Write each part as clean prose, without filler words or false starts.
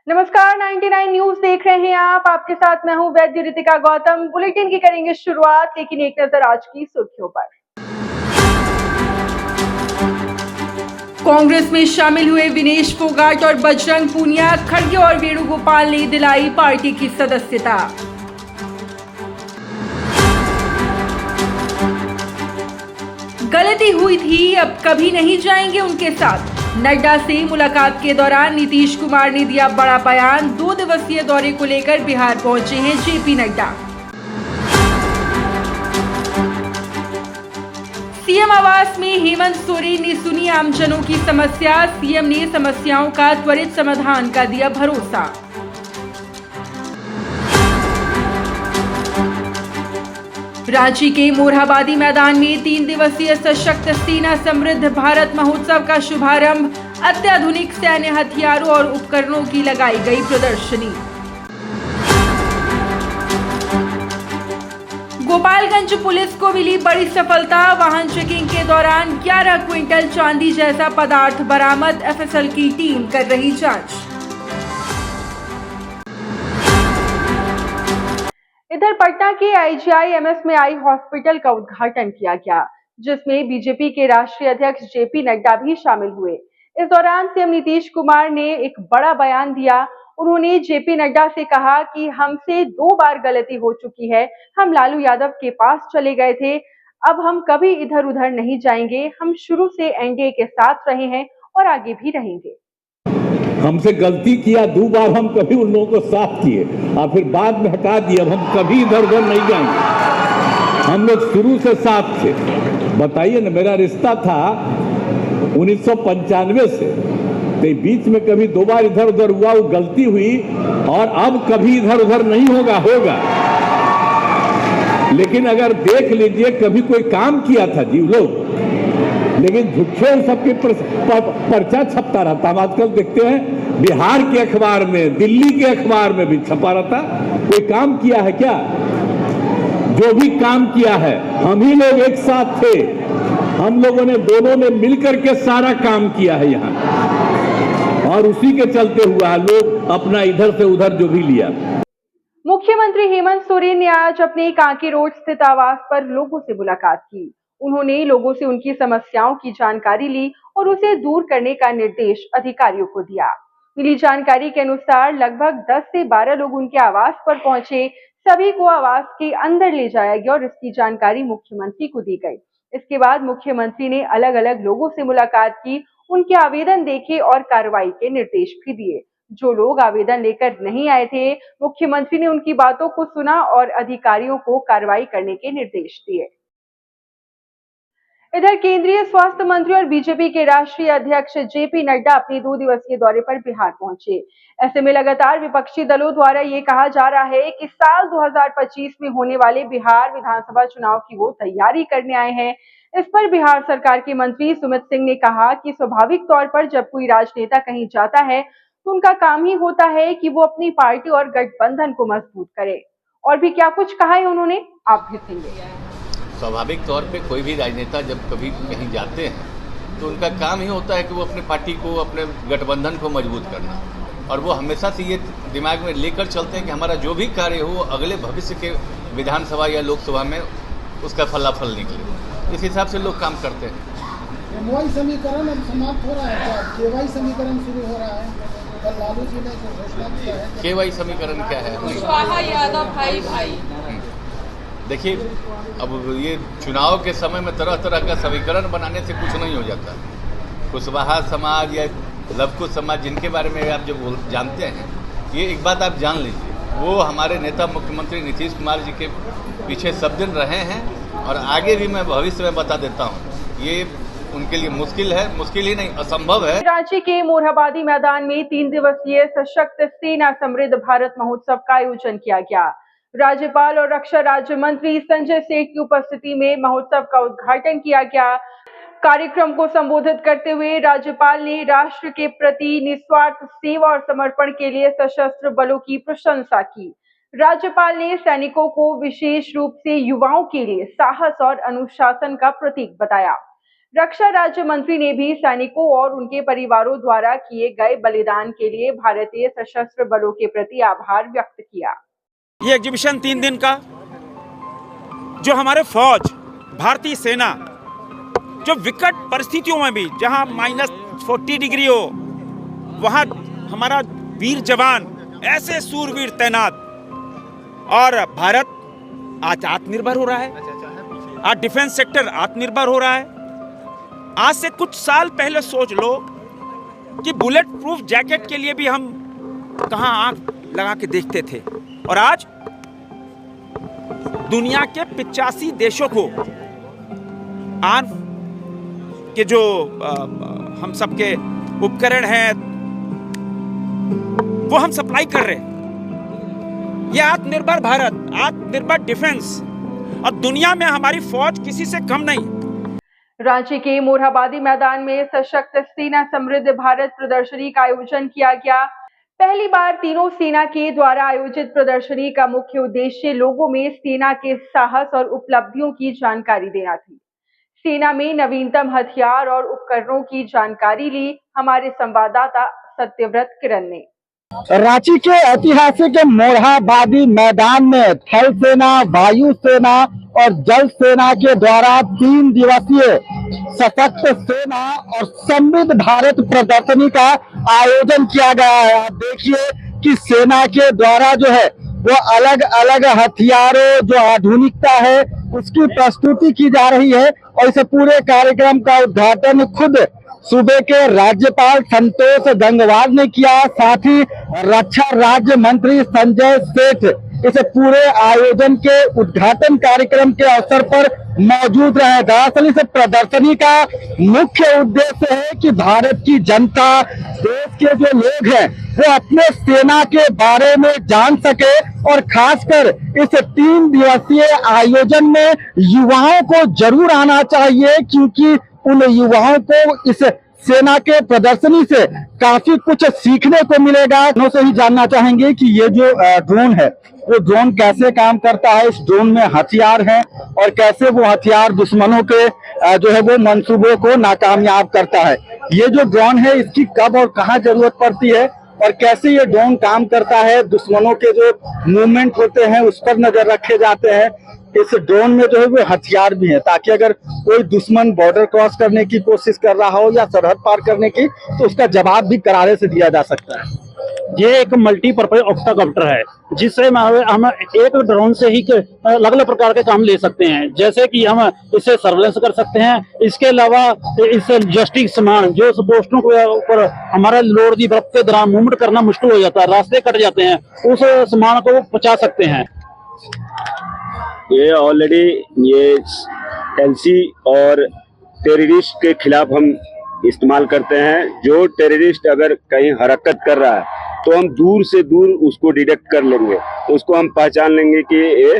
नमस्कार, 99 न्यूज देख रहे हैं आप। आपके साथ मैं हूं वैद्य रितिका गौतम। बुलेटिन की करेंगे शुरुआत, लेकिन एक नजर आज की सुर्खियों पर। कांग्रेस में शामिल हुए विनेश फोगाट और बजरंग पूनिया, खड़गे और वेणुगोपाल ने दिलाई पार्टी की सदस्यता। गलती हुई थी, अब कभी नहीं जाएंगे उनके साथ। नड्डा से मुलाकात के दौरान नीतीश कुमार ने दिया बड़ा बयान। 2 दिवसीय दौरे को लेकर बिहार पहुंचे हैं जेपी नड्डा। सीएम आवास में हेमंत सोरेन ने सुनी आमजनों की समस्या। सीएम ने समस्याओं का त्वरित समाधान का दिया भरोसा। रांची के मोरहाबादी मैदान में 3 दिवसीय सशक्त सेना समृद्ध भारत महोत्सव का शुभारंभ। अत्याधुनिक सैन्य हथियारों और उपकरणों की लगाई गई प्रदर्शनी। गोपालगंज पुलिस को मिली बड़ी सफलता। वाहन चेकिंग के दौरान 11 क्विंटल चांदी जैसा पदार्थ बरामद। एफएसएल की टीम कर रही जांच। इधर पटना के आईजीआईएमएस में आई हॉस्पिटल का उद्घाटन किया गया, जिसमें बीजेपी के राष्ट्रीय अध्यक्ष जेपी नड्डा भी शामिल हुए। इस दौरान सीएम नीतीश कुमार ने एक बड़ा बयान दिया। उन्होंने जेपी नड्डा से कहा कि हमसे 2 बार गलती हो चुकी है। हम लालू यादव के पास चले गए थे, अब हम कभी इधर उधर नहीं जाएंगे। हम शुरू से एनडीए के साथ रहे हैं और आगे भी रहेंगे। हमसे गलती किया 2 बार, हम कभी उन लोगों को साफ किए और फिर बाद में हटा दिए। अब हम कभी इधर उधर नहीं जाएंगे। हम लोग शुरू से साफ थे। बताइए ना, मेरा रिश्ता था 1995 से, तो बीच में कभी 2 बार इधर उधर हुआ, वो गलती हुई और अब कभी इधर उधर नहीं होगा। लेकिन अगर देख लीजिए, कभी कोई काम किया था जी लोग, लेकिन झूठे सबके पर्चा छपता रहता। हम आजकल देखते हैं बिहार के अखबार में, दिल्ली के अखबार में भी छपा रहता। कोई काम किया है क्या? जो भी काम किया है, हम ही लोग एक साथ थे। हम लोगों ने दोनों ने मिलकर के सारा काम किया है यहाँ, और उसी के चलते हुआ लोग अपना इधर से उधर जो भी लिया। मुख्यमंत्री हेमंत सोरेन ने आज अपने कांके रोड स्थित आवास पर लोगों से मुलाकात की। उन्होंने लोगों से उनकी समस्याओं की जानकारी ली और उसे दूर करने का निर्देश अधिकारियों को दिया। मिली जानकारी के अनुसार लगभग 10 से 12 लोग उनके आवास पर पहुंचे। सभी को आवास के अंदर ले जाया गया और इसकी जानकारी मुख्यमंत्री को दी गई। इसके बाद मुख्यमंत्री ने अलग अलग लोगों से मुलाकात की, उनके आवेदन देखे और कार्रवाई के निर्देश भी दिए। जो लोग आवेदन लेकर नहीं आए थे, मुख्यमंत्री ने उनकी बातों को सुना और अधिकारियों को कार्रवाई करने के निर्देश दिए। इधर केंद्रीय स्वास्थ्य मंत्री और बीजेपी के राष्ट्रीय अध्यक्ष जेपी नड्डा अपने 2 दिवसीय दौरे पर बिहार पहुंचे। ऐसे में लगातार विपक्षी दलों द्वारा ये कहा जा रहा है कि साल 2025 में होने वाले बिहार विधानसभा चुनाव की वो तैयारी करने आए हैं। इस पर बिहार सरकार के मंत्री सुमित सिंह ने कहा कि स्वाभाविक तौर पर जब कोई राजनेता कहीं जाता है तो उनका काम ही होता है कि वो अपनी पार्टी और गठबंधन को मजबूत करे। और भी क्या कुछ कहा है उन्होंने, आप भी सुनिए। स्वाभाविक तौर पे कोई भी राजनेता जब कभी कहीं जाते हैं तो उनका काम ही होता है कि वो अपने पार्टी को, अपने गठबंधन को मजबूत करना, और वो हमेशा से ये दिमाग में लेकर चलते हैं कि हमारा जो भी कार्य हो वो अगले भविष्य के विधानसभा या लोकसभा में उसका फलाफल निकले। इस हिसाब से लोग काम करते हैं। एमवाई समीकरण अब समाप्त हो रहा है क्या? केवाई समीकरण शुरू हो रहा है। कल लालू जी ने घोषणा किया है। केवाई समीकरण क्या है? कुशवाहा यादव भाई। देखिए, अब ये चुनाव के समय में तरह तरह का समीकरण बनाने से कुछ नहीं हो जाता। कुशवाहा समाज या लवकुश समाज, जिनके बारे में आप जो जानते हैं, ये एक बात आप जान लीजिए, वो हमारे नेता मुख्यमंत्री नीतीश कुमार जी के पीछे सब दिन रहे हैं और आगे भी मैं भविष्य में बता देता हूँ। ये उनके लिए मुश्किल है, मुश्किल ही नहीं असंभव है। रांची के मोरहाबादी मैदान में 3 दिवसीय सशक्त सेना समृद्ध भारत महोत्सव का आयोजन किया गया। राज्यपाल और रक्षा राज्य मंत्री संजय सेठ की उपस्थिति में महोत्सव का उद्घाटन किया गया। कार्यक्रम को संबोधित करते हुए राज्यपाल ने राष्ट्र के प्रति निस्वार्थ सेवा और समर्पण के लिए सशस्त्र बलों की प्रशंसा की। राज्यपाल ने सैनिकों को विशेष रूप से युवाओं के लिए साहस और अनुशासन का प्रतीक बताया। रक्षा राज्य मंत्री ने भी सैनिकों और उनके परिवारों द्वारा किए गए बलिदान के लिए भारतीय सशस्त्र बलों के प्रति आभार व्यक्त किया। ये एग्जीबिशन 3 दिन का, जो हमारे फौज, भारतीय सेना, जो विकट परिस्थितियों में भी, जहां -40 डिग्री हो, वहां हमारा वीर जवान, ऐसे सूरवीर तैनात, और भारत आज आत्मनिर्भर हो रहा है। आज डिफेंस सेक्टर आत्मनिर्भर हो रहा है। आज से कुछ साल पहले सोच लो कि बुलेट प्रूफ जैकेट के लिए भी हम कहां आंख लगा के देखते थे, और आज दुनिया के 85 देशों को आर्म के जो हम सबके उपकरण हैं वो हम सप्लाई कर रहे हैं। ये आत्मनिर्भर भारत, आत्मनिर्भर डिफेंस, और दुनिया में हमारी फौज किसी से कम नहीं। रांची के मोरहाबादी मैदान में सशक्त सेना समृद्ध भारत प्रदर्शनी का आयोजन किया गया। पहली बार तीनों सेना के द्वारा आयोजित प्रदर्शनी का मुख्य उद्देश्य लोगों में सेना के साहस और उपलब्धियों की जानकारी देना थी। सेना में नवीनतम हथियार और उपकरणों की जानकारी ली हमारे संवाददाता सत्यव्रत किरण ने। रांची के ऐतिहासिक मोरहाबादी मैदान में थल सेना, वायु सेना और जल सेना के द्वारा 3 दिवसीय सशक्त सेना और समृद्ध भारत प्रदर्शनी का आयोजन किया गया है। आप देखिए कि सेना के द्वारा जो है वो अलग अलग हथियारों, जो आधुनिकता है उसकी प्रस्तुति की जा रही है, और इस पूरे कार्यक्रम का उद्घाटन खुद सूबे के राज्यपाल संतोष गंगवार ने किया। साथ ही रक्षा राज्य मंत्री संजय सेठ इस पूरे आयोजन के उद्घाटन कार्यक्रम के अवसर पर मौजूद रहे। दरअसल इस प्रदर्शनी का मुख्य उद्देश्य है कि भारत की जनता, देश के जो लोग हैं वो अपने सेना के बारे में जान सके, और खासकर इस 3 दिवसीय आयोजन में युवाओं को जरूर आना चाहिए, क्योंकि उन युवाओं को इस सेना के प्रदर्शनी से काफी कुछ सीखने को मिलेगा। उनसे ही जानना चाहेंगे कि ये जो ड्रोन है वो ड्रोन कैसे काम करता है, इस ड्रोन में हथियार हैं और कैसे वो हथियार दुश्मनों के जो है वो मंसूबों को नाकामयाब करता है। ये जो ड्रोन है इसकी कब और कहाँ जरूरत पड़ती है, और कैसे ये ड्रोन काम करता है, दुश्मनों के जो मूवमेंट होते हैं उस पर नजर रखे जाते हैं। इस ड्रोन में जो है वो हथियार भी है, ताकि अगर कोई दुश्मन बॉर्डर क्रॉस करने की कोशिश कर रहा हो या सरहद पार करने की, तो उसका जवाब भी करारे से दिया जा सकता है। ये एक मल्टीपर्पज ऑक्टाकॉप्टर है, जिससे हम एक ड्रोन से ही अलग अलग प्रकार के काम ले सकते हैं। जैसे कि हम इससे सर्वेलेंस कर सकते हैं। इसके अलावा इससे लॉजिस्टिक सामान, जो पोस्टों के ऊपर हमारा लोड दी बर्फ के दौरान मूवमेंट करना मुश्किल हो जाता है, रास्ते कट जाते हैं, उस सामान को पहुंचा सकते हैं। ये ऑलरेडी ये एलसी और टेररिस्ट के खिलाफ हम इस्तेमाल करते हैं। जो टेररिस्ट अगर कहीं हरकत कर रहा है तो हम दूर से दूर उसको डिटेक्ट कर लेंगे, उसको हम पहचान लेंगे कि ये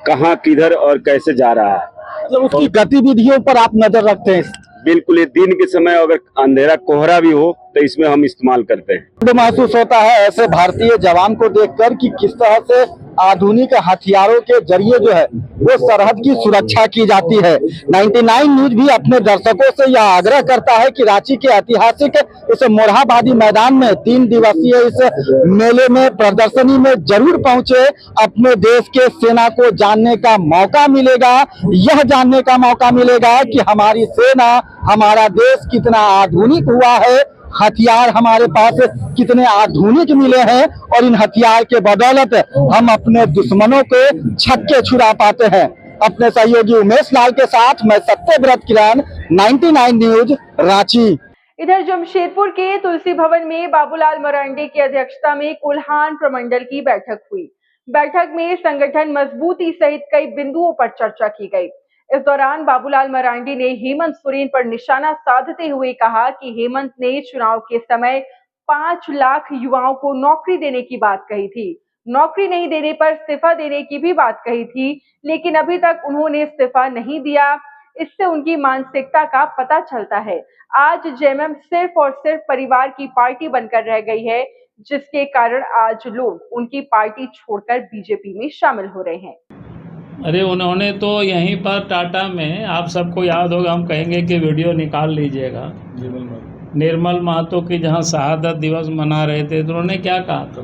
कहाँ, किधर और कैसे जा रहा है। मतलब उसकी गतिविधियों पर आप नजर रखते हैं। बिल्कुल, ये दिन के समय अगर अंधेरा कोहरा भी हो तो इसमें हम इस्तेमाल करते हैं। महसूस होता है ऐसे भारतीय जवान को देखकर कि किस तरह से आधुनिक हथियारों के जरिए जो है वो सरहद की सुरक्षा की जाती है। 99 न्यूज भी अपने दर्शकों से यह आग्रह करता है कि रांची के ऐतिहासिक इस मोरहाबादी मैदान में 3 दिवसीय इस मेले में, प्रदर्शनी में जरूर पहुंचे। अपने देश के सेना को जानने का मौका मिलेगा, यह जानने का मौका मिलेगा कि हमारी सेना, हमारा देश कितना आधुनिक हुआ है, हथियार हमारे पास कितने आधुनिक मिले हैं, और इन हथियार के बदौलत हम अपने दुश्मनों के छक्के छुड़ा पाते हैं। अपने सहयोगी उमेश लाल के साथ मैं सत्यव्रत किरण, 99 न्यूज, रांची। इधर जमशेदपुर के तुलसी भवन में बाबूलाल मरांडी की अध्यक्षता में कोल्हान प्रमंडल की बैठक हुई। बैठक में संगठन मजबूती सहित कई बिंदुओं पर चर्चा की गई। इस दौरान बाबूलाल मरांडी ने हेमंत सोरेन पर निशाना साधते हुए कहा कि हेमंत ने चुनाव के समय 5 लाख युवाओं को नौकरी देने की बात कही थी। नौकरी नहीं देने पर इस्तीफा देने की भी बात कही थी, लेकिन अभी तक उन्होंने इस्तीफा नहीं दिया। इससे उनकी मानसिकता का पता चलता है। आज जेएमएम सिर्फ और सिर्फ परिवार की पार्टी बनकर रह गई है, जिसके कारण आज लोग उनकी पार्टी छोड़कर बीजेपी में शामिल हो रहे हैं। अरे उन्होंने तो यहीं पर टाटा में, आप सबको याद होगा, हम कहेंगे कि वीडियो निकाल लीजिएगा, निर्मल महतो की जहां शहादत दिवस मना रहे थे, तो उन्होंने क्या कहा था?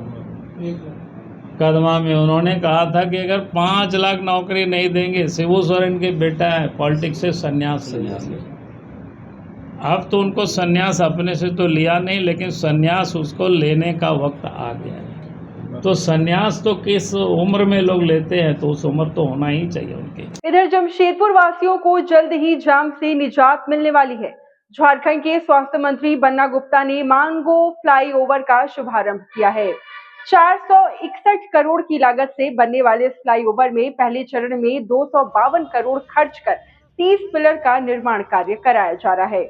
कदमा में उन्होंने कहा था कि अगर 5 लाख नौकरी नहीं देंगे, शिबू सोरेन के बेटा है, पॉलिटिक्स से संन्यास ले लेंगे। अब तो उनको संन्यास अपने से तो लिया नहीं, लेकिन संन्यास उसको लेने का वक्त आ गया है। तो संन्यास तो किस उम्र में लोग लेते हैं, तो उस उम्र तो होना ही चाहिए उनकी। इधर जमशेदपुर वासियों को जल्द ही जाम से निजात मिलने वाली है। झारखंड के स्वास्थ्य मंत्री बन्ना गुप्ता ने मांगो फ्लाईओवर का शुभारंभ किया है। 461 करोड़ की लागत से बनने वाले इस फ्लाईओवर में पहले चरण में 252 करोड़ खर्च कर 30 पिलर का निर्माण कार्य कराया जा रहा है।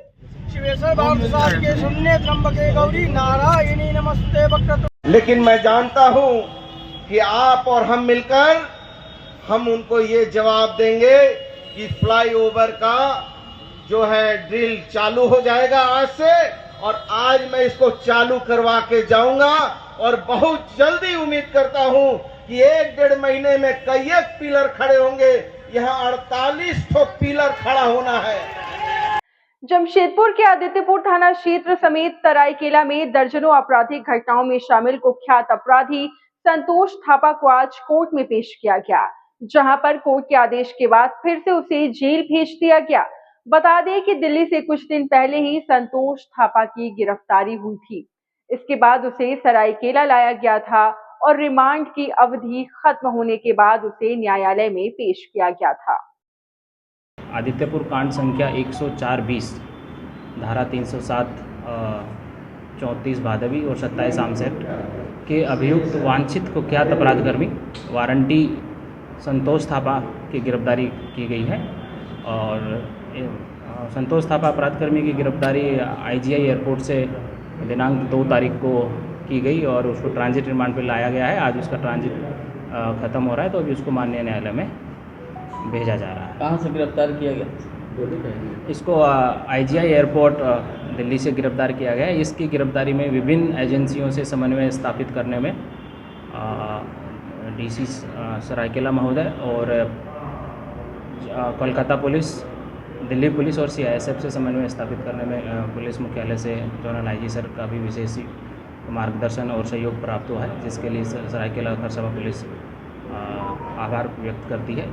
लेकिन मैं जानता हूं कि आप और हम मिलकर हम उनको ये जवाब देंगे कि फ्लाईओवर का जो है ड्रिल चालू हो जाएगा आज से, और आज मैं इसको चालू करवा के जाऊंगा और बहुत जल्दी उम्मीद करता हूं कि 1-1.5 महीने में कई एक पिलर खड़े होंगे। यहाँ 48 ठो पिलर खड़ा होना है। जमशेदपुर के आदित्यपुर थाना क्षेत्र समेत तराईकेला में दर्जनों आपराधिक घटनाओं में शामिल कुख्यात अपराधी संतोष थापा को आज कोर्ट में पेश किया गया, जहां पर कोर्ट के आदेश के बाद फिर से उसे जेल भेज दिया गया। बता दें कि दिल्ली से कुछ दिन पहले ही संतोष थापा की गिरफ्तारी हुई थी। इसके बाद उसे सरायकेला लाया गया था और रिमांड की अवधि खत्म होने के बाद उसे न्यायालय में पेश किया गया था। आदित्यपुर कांड संख्या 104-20 धारा 307 34 भादवी और 27 आर्म्स एक्ट के अभियुक्त वांछित कुख्यात अपराधकर्मी वारंटी संतोष थापा की गिरफ्तारी की गई है। और संतोष थापा अपराधकर्मी की गिरफ्तारी IGI एयरपोर्ट से दिनांक 2 तारीख को की गई और उसको ट्रांजिट रिमांड पर लाया गया है। आज उसका ट्रांजिट ख़त्म हो रहा है, तो अभी उसको माननीय न्यायालय में भेजा जा रहा है। कहाँ से गिरफ्तार किया गया? इसको IGI एयरपोर्ट दिल्ली से गिरफ्तार किया गया है। इसकी गिरफ्तारी में विभिन्न एजेंसियों से समन्वय स्थापित करने में DC सरायकेला महोदय और कोलकाता पुलिस, दिल्ली पुलिस और CISF से समन्वय स्थापित करने में पुलिस मुख्यालय से जोनल IG सर का भी विशेष मार्गदर्शन और सहयोग प्राप्त हुआ है, जिसके लिए सरायकेला खरसावां पुलिस आभार व्यक्त करती है।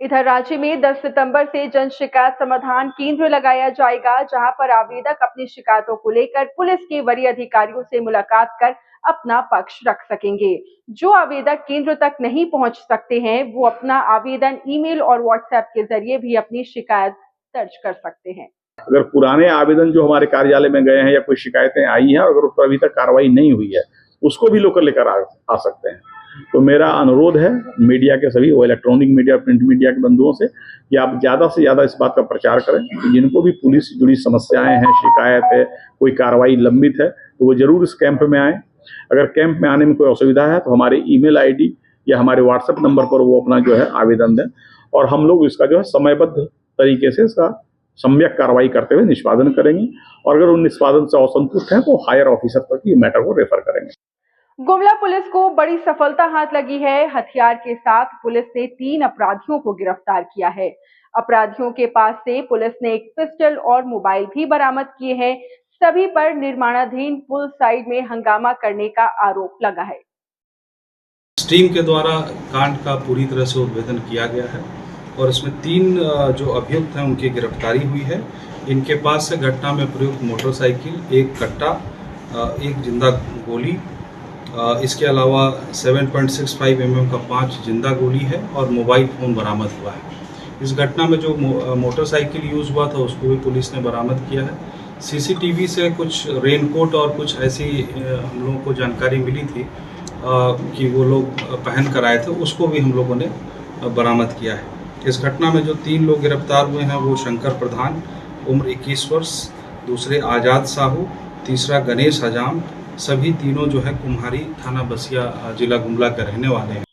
इधर राज्य में 10 सितंबर से जन शिकायत समाधान केंद्र लगाया जाएगा, जहां पर आवेदक अपनी शिकायतों को लेकर पुलिस के वरीय अधिकारियों से मुलाकात कर अपना पक्ष रख सकेंगे। जो आवेदक केंद्र तक नहीं पहुंच सकते हैं, वो अपना आवेदन ईमेल और व्हाट्सएप के जरिए भी अपनी शिकायत दर्ज कर सकते हैं। अगर पुराने आवेदन जो हमारे कार्यालय में गए हैं या कोई शिकायतें आई हैं, अगर उस पर अभी तक कार्रवाई नहीं हुई है, उसको भी लोग लेकर आ सकते हैं। तो मेरा अनुरोध है मीडिया के सभी, वो इलेक्ट्रॉनिक मीडिया, प्रिंट मीडिया के बंधुओं से, कि आप ज़्यादा से ज़्यादा इस बात का प्रचार करें कि जिनको भी पुलिस से जुड़ी समस्याएं हैं, शिकायत है, कोई कार्रवाई लंबित है, तो वो जरूर इस कैंप में आएँ। अगर कैंप में आने में कोई असुविधा है तो हमारे ईमेल ID या हमारे व्हाट्सएप नंबर पर वो अपना जो है आवेदन दें, और हम लोग इसका जो है समयबद्ध तरीके से इसका सम्यक कार्रवाई करते हुए निष्पादन करेंगे। और अगर उन निष्पादन से असंतुष्ट हैं तो हायर ऑफिसर तक ये मैटर को रेफर करेंगे। गुमला पुलिस को बड़ी सफलता हाथ लगी है। हथियार के साथ पुलिस ने 3 अपराधियों को गिरफ्तार किया है। अपराधियों के पास से पुलिस ने एक पिस्टल और मोबाइल भी बरामद किए हैं। सभी पर निर्माणाधीन पुल साइड में हंगामा करने का आरोप लगा है। टीम के द्वारा कांड का पूरी तरह से उद्भेदन किया गया है और इसमें 3 जो अभियुक्त हैं उनकी गिरफ्तारी हुई है। इनके पास से घटना में प्रयुक्त मोटरसाइकिल, 1 कट्टा, 1 जिंदा गोली, इसके अलावा 7.65 mm का 5 जिंदा गोली है और मोबाइल फ़ोन बरामद हुआ है। इस घटना में जो मोटरसाइकिल यूज़ हुआ था उसको भी पुलिस ने बरामद किया है। CCTV से कुछ रेनकोट और कुछ ऐसी हम लोगों को जानकारी मिली थी कि वो लोग पहन कर आए थे, उसको भी हम लोगों ने बरामद किया है। इस घटना में जो 3 लोग गिरफ्तार हुए हैं वो शंकर प्रधान, उम्र 21 वर्ष, दूसरे आज़ाद साहू, तीसरा गणेश हजाम, सभी तीनों जो है कुम्हारी थाना बसिया जिला गुमला के रहने वाले हैं।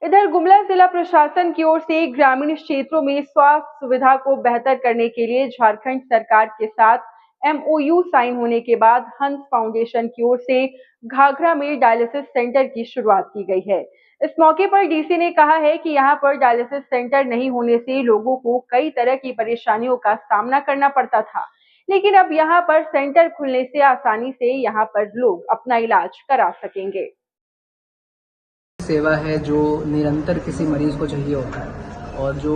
इधर गुमला जिला प्रशासन की ओर से ग्रामीण क्षेत्रों में स्वास्थ्य सुविधा को बेहतर करने के लिए झारखंड सरकार के साथ MOU साइन होने के बाद हंस फाउंडेशन की ओर से घाघरा में डायलिसिस सेंटर की शुरुआत की गई है, इस मौके पर डीसी ने कहा है कि यहां पर डायलिसिस सेंटर नहीं होने से लोगों को कई तरह की परेशानियों का सामना करना पड़ता था, लेकिन अब यहां पर सेंटर खुलने से आसानी से यहां पर लोग अपना इलाज करा सकेंगे। सेवा है जो निरंतर किसी मरीज को चाहिए होता है और जो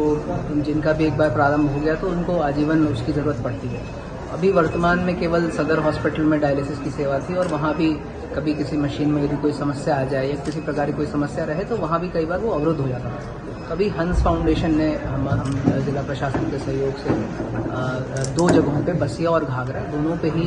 जिनका भी एक बार प्रारंभ हो गया तो उनको आजीवन उसकी ज़रूरत पड़ती है। अभी वर्तमान में केवल सदर हॉस्पिटल में डायलिसिस की सेवा थी और वहाँ भी कभी किसी मशीन में यदि कोई समस्या आ जाए या किसी प्रकार की कोई समस्या रहे तो वहाँ भी कई बार वो अवरुद्ध हो जाता है। अभी हंस फाउंडेशन ने हम जिला प्रशासन के सहयोग से 2 जगहों पे बसिया और घाघरा दोनों पे ही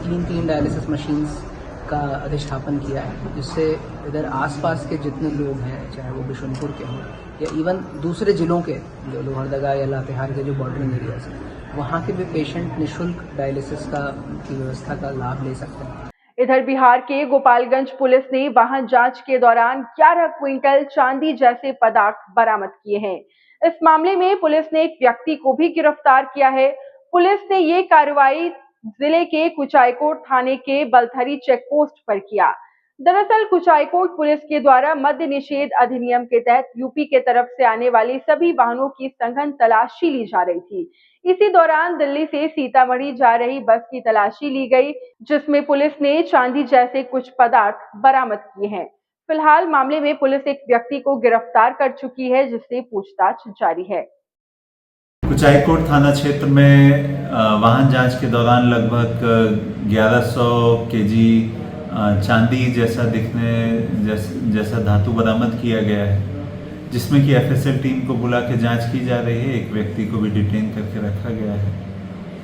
3 डायलिसिस मशीन्स का अधिष्ठापन किया है, जिससे इधर आसपास के जितने लोग हैं चाहे वो बिशुनपुर के हों या इवन दूसरे जिलों के जो लोहरदगा या लातेहार के जो बॉर्डरिंग एरियाज हैं वहाँ के भी पेशेंट निःशुल्क डायलिसिस की व्यवस्था का लाभ ले सकते हैं। इधर बिहार के गोपालगंज पुलिस ने वाहन जांच के दौरान 11 क्विंटल चांदी जैसे पदार्थ बरामद किए हैं। इस मामले में पुलिस ने एक व्यक्ति को भी गिरफ्तार किया है। पुलिस ने ये कार्रवाई जिले के कुचायकोट थाने के बलथरी चेक पोस्ट पर किया। दरअसल कुचायकोट पुलिस के द्वारा मद्य निषेध अधिनियम के तहत यूपी के तरफ से आने वाले सभी वाहनों की सघन तलाशी ली जा रही थी। इसी दौरान दिल्ली से सीतामढ़ी जा रही बस की तलाशी ली गई, जिसमें पुलिस ने चांदी जैसे कुछ पदार्थ बरामद किए हैं। फिलहाल मामले में पुलिस एक व्यक्ति को गिरफ्तार कर चुकी है, जिससे पूछताछ जारी है। कुचायकोट थाना क्षेत्र में वाहन जांच के दौरान लगभग 1100 केजी चांदी जैसा जैसा धातु बरामद किया गया है, जिसमें कि एफएसएल टीम को बुला के जांच की जा रही है। एक व्यक्ति को भी डिटेन करके रखा गया है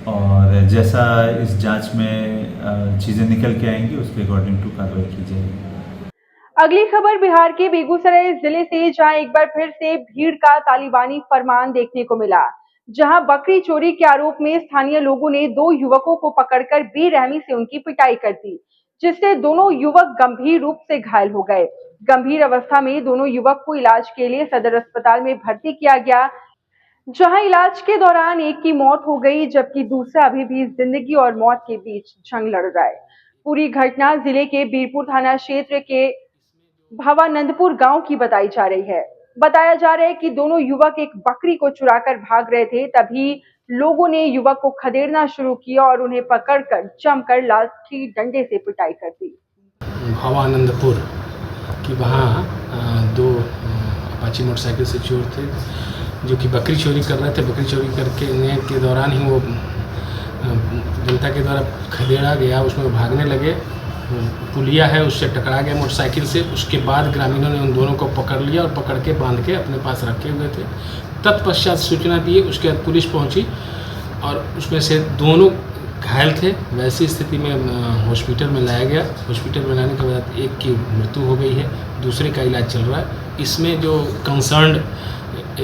और जैसा इस जांच में चीज़ें निकल के आएंगी उसके अकॉर्डिंग टू कार्रवाई की जाएगी। अगली खबर बिहार के बेगूसराय जिले से, जहां एक बार फिर से भीड़ का तालिबानी फरमान देखने को मिला, जहां बकरी चोरी के आरोप में स्थानीय लोगों ने 2 युवकों को पकड़कर बेरहमी से उनकी पिटाई कर दी, जिससे दोनों युवक गंभीर रूप से घायल हो गए। गंभीर अवस्था में दोनों युवक को इलाज के लिए सदर अस्पताल में भर्ती किया गया, जहां इलाज के दौरान एक की मौत हो गई, जबकि दूसरा अभी भी जिंदगी और मौत के बीच जंग लड़ रहा है। पूरी घटना जिले के बीरपुर थाना क्षेत्र के भवानंदपुर गांव की बताई जा रही है। बताया जा रहा है कि दोनों युवक एक बकरी को चुराकर भाग रहे थे, तभी लोगों ने युवक को खदेड़ना शुरू किया और उन्हें पकड़कर जमकर लाठी डंडे से पिटाई कर दी। भवानंदपुर कि वहाँ 2 अपाची मोटरसाइकिल से चोर थे जो कि बकरी चोरी कर रहे थे। बकरी चोरी करके के दौरान ही वो जनता के द्वारा खदेड़ा गया, उसमें भागने लगे। पुलिया है उससे टकरा गया मोटरसाइकिल से। उसके बाद ग्रामीणों ने उन दोनों को पकड़ लिया और पकड़ के बांध के अपने पास रखे हुए थे। तत्पश्चात सूचना दिए, उसके बाद पुलिस पहुंची और उसमें से दोनों घायल थे। वैसी स्थिति में हॉस्पिटल में लाया गया। हॉस्पिटल में लाने के बाद एक की मृत्यु हो गई है, दूसरे का इलाज चल रहा है। इसमें जो कंसर्न्ड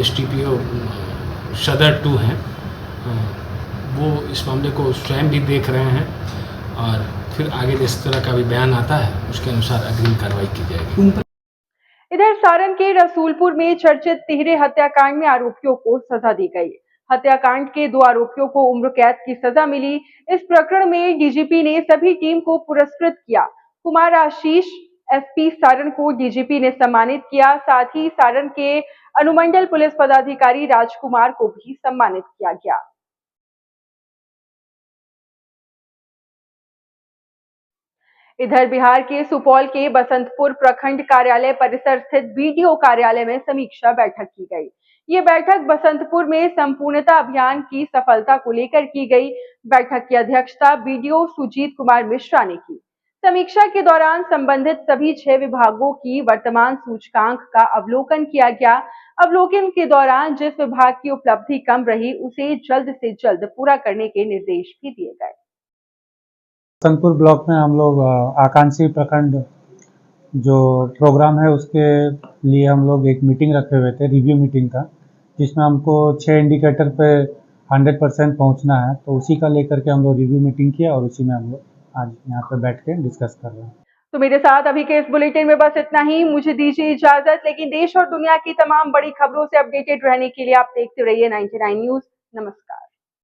STPO सदर 2 हैं वो इस मामले को स्वयं भी देख रहे हैं और फिर आगे जिस तरह का भी बयान आता है उसके अनुसार अग्रिम कार्रवाई की जाएगी। इधर सारण के रसूलपुर में चर्चित तिहरे हत्याकांड में आरोपियों को सजा दी गई। हत्याकांड के 2 आरोपियों को उम्र कैद की सजा मिली। इस प्रकरण में डीजीपी ने सभी टीम को पुरस्कृत किया। कुमार आशीष SP सारण को डीजीपी ने सम्मानित किया। साथ ही सारण के अनुमंडल पुलिस पदाधिकारी राजकुमार को भी सम्मानित किया गया। इधर बिहार के सुपौल के बसंतपुर प्रखंड कार्यालय परिसर स्थित BDO कार्यालय में समीक्षा बैठक की गई। ये बैठक बसंतपुर में संपूर्णता अभियान की सफलता को लेकर की गई। बैठक की अध्यक्षता BDO सुजीत कुमार मिश्रा ने की। समीक्षा के दौरान संबंधित सभी 6 विभागों की वर्तमान सूचकांक का अवलोकन किया गया। अवलोकन के दौरान जिस विभाग की उपलब्धि कम रही उसे जल्द से जल्द पूरा करने के निर्देश भी दिए गए। बसंतपुर ब्लॉक में हम लोग आकांक्षी प्रखंड जो प्रोग्राम है उसके लिए हम लोग एक मीटिंग रखे हुए थे, रिव्यू मीटिंग का, जिसमें हमको 6 इंडिकेटर पे 100% पहुंचना है। तो उसी का लेकर के हम लोग रिव्यू मीटिंग किया और उसी में हम लोग आज यहाँ पे बैठ के डिस्कस कर रहे हैं। तो मेरे साथ अभी के इस बुलेटिन में बस इतना ही। मुझे दीजिए इजाजत, लेकिन देश और दुनिया की तमाम बड़ी खबरों से अपडेटेड रहने के लिए आप देखते रहिए 99 न्यूज़। नमस्कार।